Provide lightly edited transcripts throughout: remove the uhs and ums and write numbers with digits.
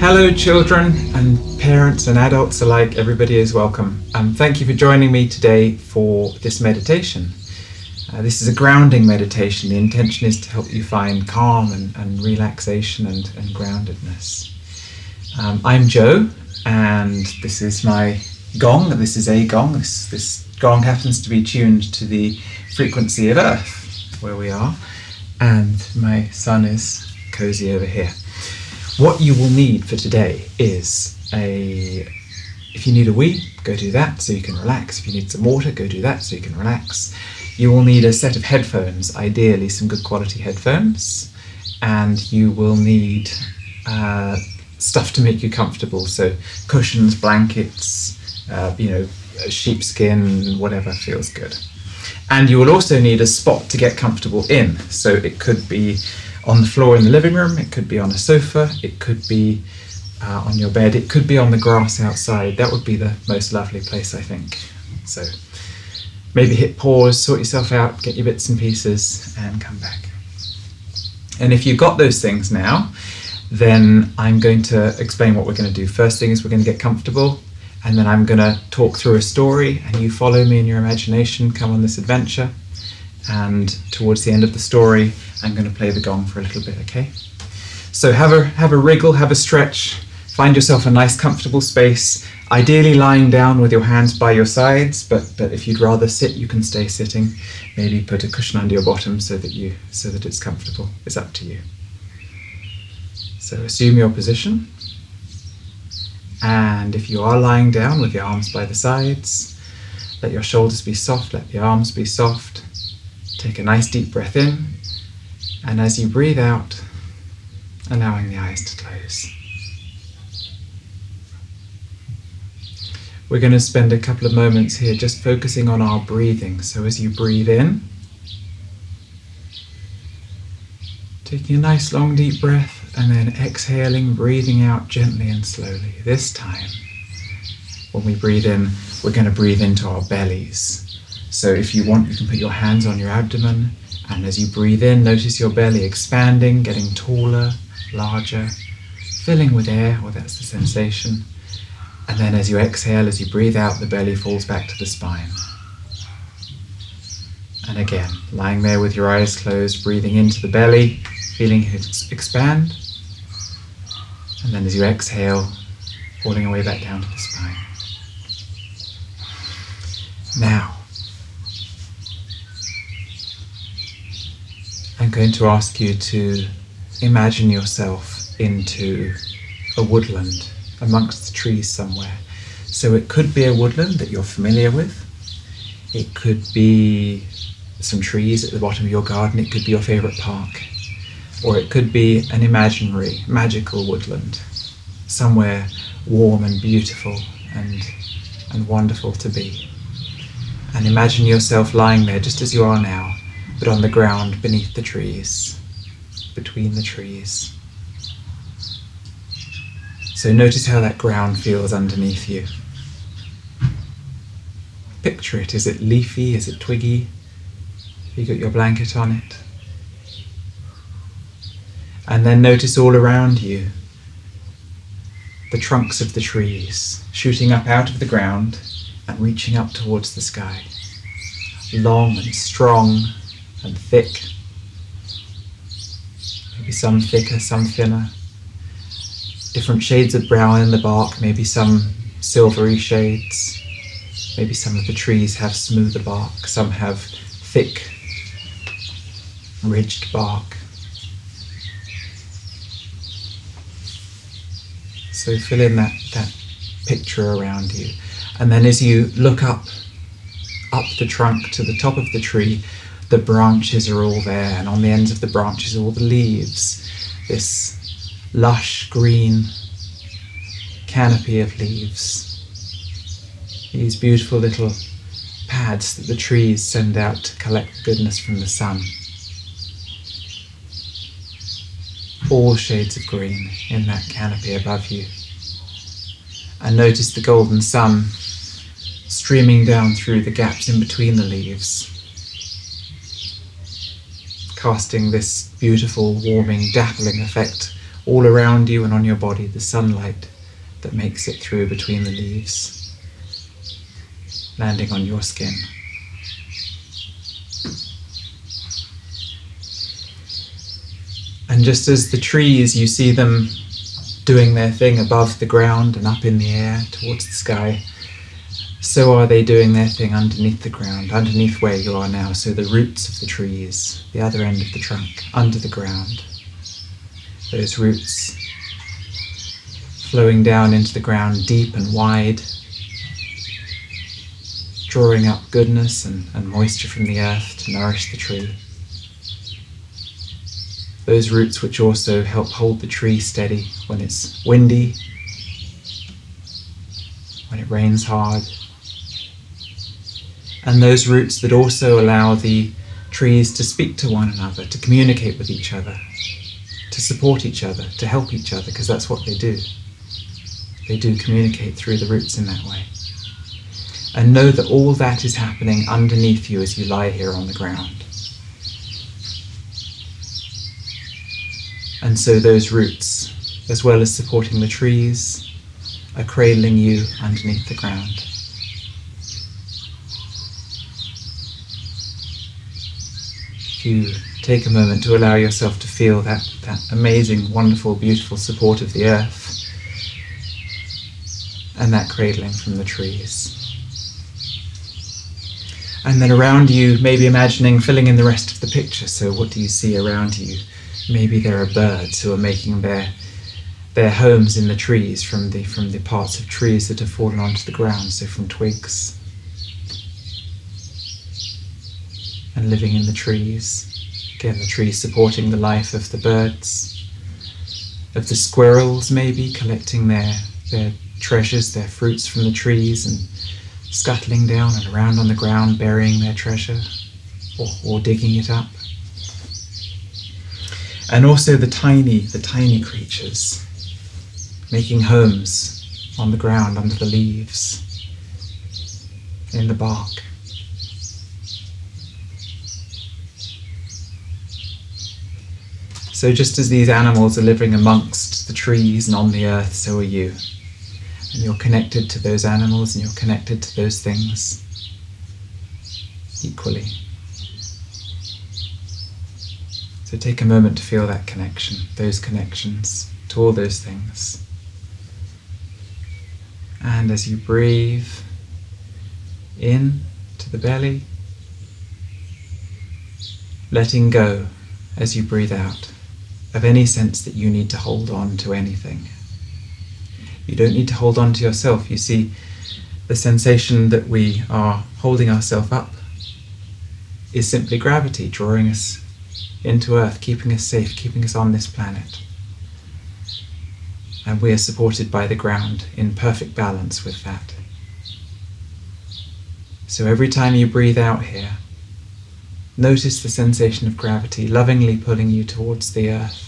Hello children and parents and adults alike, everybody is welcome. Thank you for joining me today for this meditation. This is a grounding meditation. The intention is to help you find calm and relaxation and groundedness. I'm Joe, and this is my gong. This is a gong. This gong happens to be tuned to the frequency of Earth, where we are, and my son is cozy over here. What you will need for today is if you need a wee, go do that so you can relax. If you need some water, go do that so you can relax. You will need a set of headphones, ideally some good quality headphones, and you will need stuff to make you comfortable, so cushions, blankets, sheepskin, whatever feels good. And you will also need a spot to get comfortable in, so it could be on the floor in the living room, it could be on a sofa, it could be on your bed, it could be on the grass outside. That would be the most lovely place, I think. So maybe hit pause, sort yourself out, get your bits and pieces, and come back. And if you've got those things now, then I'm going to explain what we're going to do. First thing is we're going to get comfortable, and then I'm going to talk through a story, and you follow me in your imagination, come on this adventure. And towards the end of the story, I'm going to play the gong for a little bit, okay? So have a wriggle, have a stretch, find yourself a nice comfortable space, ideally lying down with your hands by your sides, but if you'd rather sit, you can stay sitting. Maybe put a cushion under your bottom so that it's comfortable. It's up to you. So assume your position. And if you are lying down with your arms by the sides, let your shoulders be soft, let the arms be soft. Take a nice deep breath in, and as you breathe out, allowing the eyes to close. We're going to spend a couple of moments here just focusing on our breathing. So as you breathe in, taking a nice long deep breath, and then exhaling, breathing out gently and slowly. This time, when we breathe in, we're going to breathe into our bellies. So if you want, you can put your hands on your abdomen, and as you breathe in, notice your belly expanding, getting taller, larger, filling with air, or that's the sensation. And then as you exhale, as you breathe out, the belly falls back to the spine. And again, lying there with your eyes closed, breathing into the belly, feeling it expand. And then as you exhale, falling your way back down to the spine. Now, I'm going to ask you to imagine yourself into a woodland amongst the trees somewhere. So it could be a woodland that you're familiar with. It could be some trees at the bottom of your garden. It could be your favourite park. Or it could be an imaginary, magical woodland. Somewhere warm and beautiful and wonderful to be. And imagine yourself lying there just as you are now, but on the ground beneath the trees, between the trees. So notice how that ground feels underneath you. Picture it. Is it leafy? Is it twiggy? Have you got your blanket on it? And then notice all around you the trunks of the trees shooting up out of the ground and reaching up towards the sky. Long and strong and thick, maybe some thicker, some thinner, different shades of brown in the bark, maybe some silvery shades, maybe some of the trees have smoother bark, some have thick, ridged bark. So fill in that picture around you, and then as you look up the trunk to the top of the tree, the branches are all there, and on the ends of the branches all the leaves, this lush green canopy of leaves, these beautiful little pads that the trees send out to collect the goodness from the sun. All shades of green in that canopy above you. And notice the golden sun streaming down through the gaps in between the leaves, casting this beautiful, warming, dappling effect all around you and on your body, the sunlight that makes it through between the leaves, landing on your skin. And just as the trees, you see them doing their thing above the ground and up in the air towards the sky, so are they doing their thing underneath the ground, underneath where you are now. So the roots of the trees, the other end of the trunk, under the ground, those roots flowing down into the ground deep and wide, drawing up goodness and moisture from the earth to nourish the tree. Those roots which also help hold the tree steady when it's windy, when it rains hard. And those roots that also allow the trees to speak to one another, to communicate with each other, to support each other, to help each other, because that's what they do. They do communicate through the roots in that way. And know that all that is happening underneath you as you lie here on the ground. And so those roots, as well as supporting the trees, are cradling you underneath the ground. If you take a moment to allow yourself to feel that amazing, wonderful, beautiful support of the earth, and that cradling from the trees. And then around you, maybe imagining filling in the rest of the picture. So what do you see around you? Maybe there are birds who are making their homes in the trees from the parts of trees that have fallen onto the ground, so from twigs. And living in the trees. Again, the trees supporting the life of the birds, of the squirrels maybe, collecting their treasures, their fruits from the trees and scuttling down and around on the ground, burying their treasure or digging it up. And also the tiny creatures making homes on the ground, under the leaves, in the bark. So just as these animals are living amongst the trees and on the earth, so are you. And you're connected to those animals and you're connected to those things equally. So take a moment to feel that connection, those connections to all those things. And as you breathe in to the belly, letting go as you breathe out of any sense that you need to hold on to anything. You don't need to hold on to yourself. You see, the sensation that we are holding ourselves up is simply gravity drawing us into earth, keeping us safe, keeping us on this planet. And we are supported by the ground in perfect balance with that. So every time you breathe out here, notice the sensation of gravity lovingly pulling you towards the earth.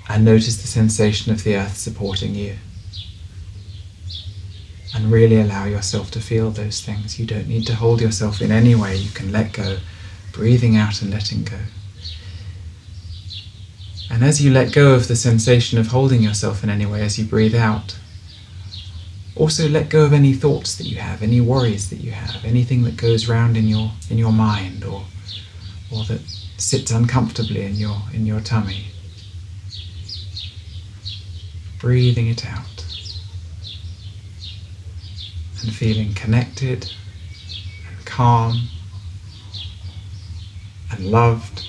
And notice the sensation of the earth supporting you. And really allow yourself to feel those things. You don't need to hold yourself in any way. You can let go, breathing out and letting go. And as you let go of the sensation of holding yourself in any way, as you breathe out, also let go of any thoughts that you have, any worries that you have, anything that goes round in your mind or that sits uncomfortably in your tummy. Breathing it out and feeling connected and calm and loved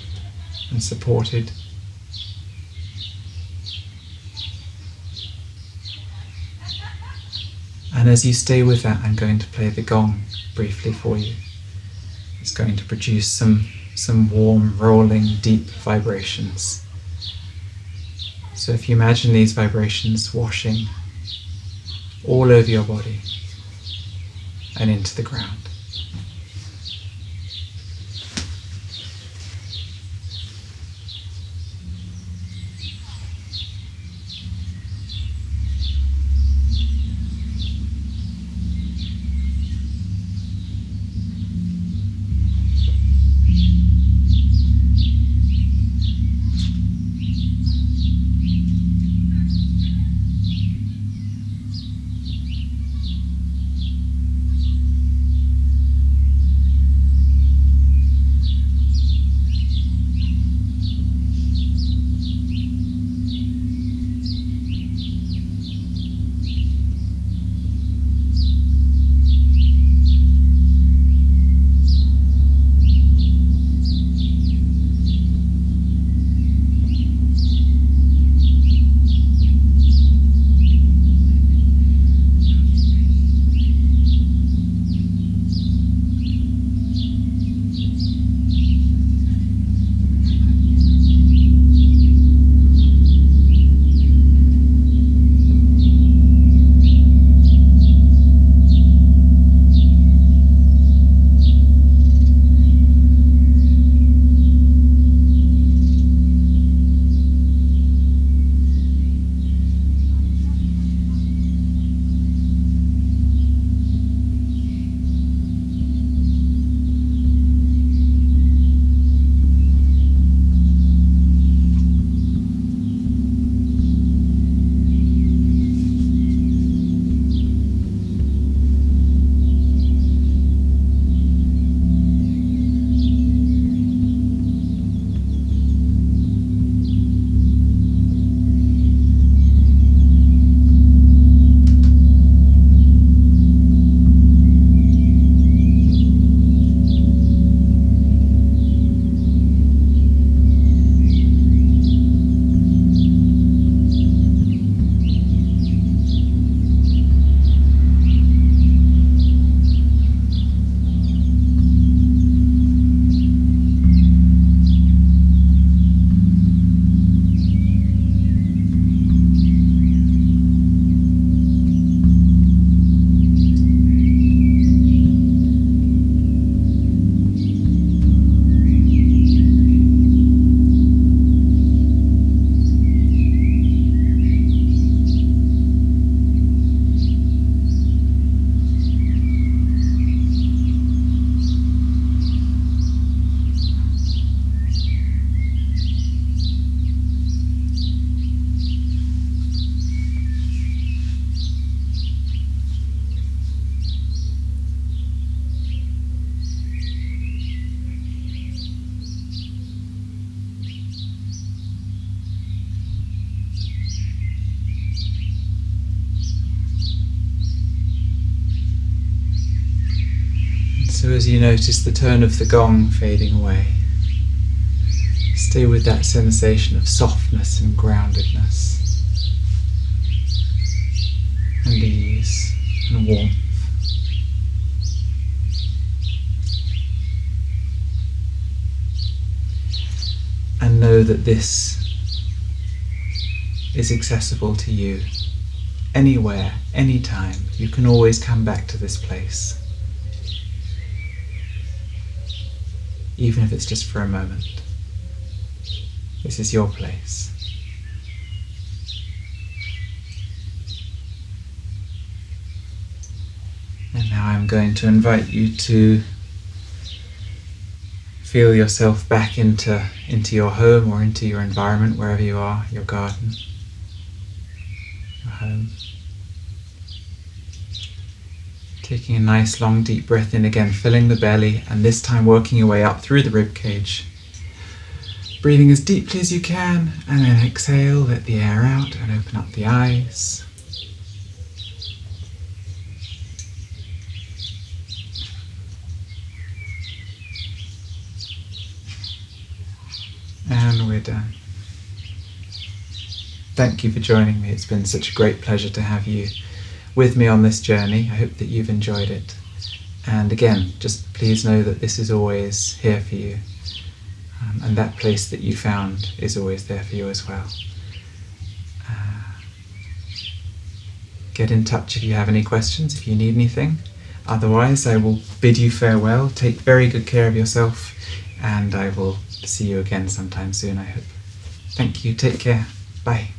and supported. And as you stay with that, I'm going to play the gong briefly for you. It's going to produce some warm, rolling, deep vibrations. So if you imagine these vibrations washing all over your body and into the ground. So as you notice the tone of the gong fading away, stay with that sensation of softness and groundedness, and ease and warmth. And know that this is accessible to you anywhere, anytime. You can always come back to this place, even if it's just for a moment. This is your place. And now I'm going to invite you to feel yourself back into your home or into your environment, wherever you are, your garden, your home. Taking a nice long deep breath in again, filling the belly, and this time working your way up through the rib cage. Breathing as deeply as you can, and then exhale, let the air out and open up the eyes. And we're done. Thank you for joining me. It's been such a great pleasure to have you with me on this journey. I hope that you've enjoyed it. And again, just please know that this is always here for you. And that place that you found is always there for you as well. Get in touch if you have any questions, if you need anything. Otherwise, I will bid you farewell. Take very good care of yourself, and I will see you again sometime soon, I hope. Thank you. Take care. Bye.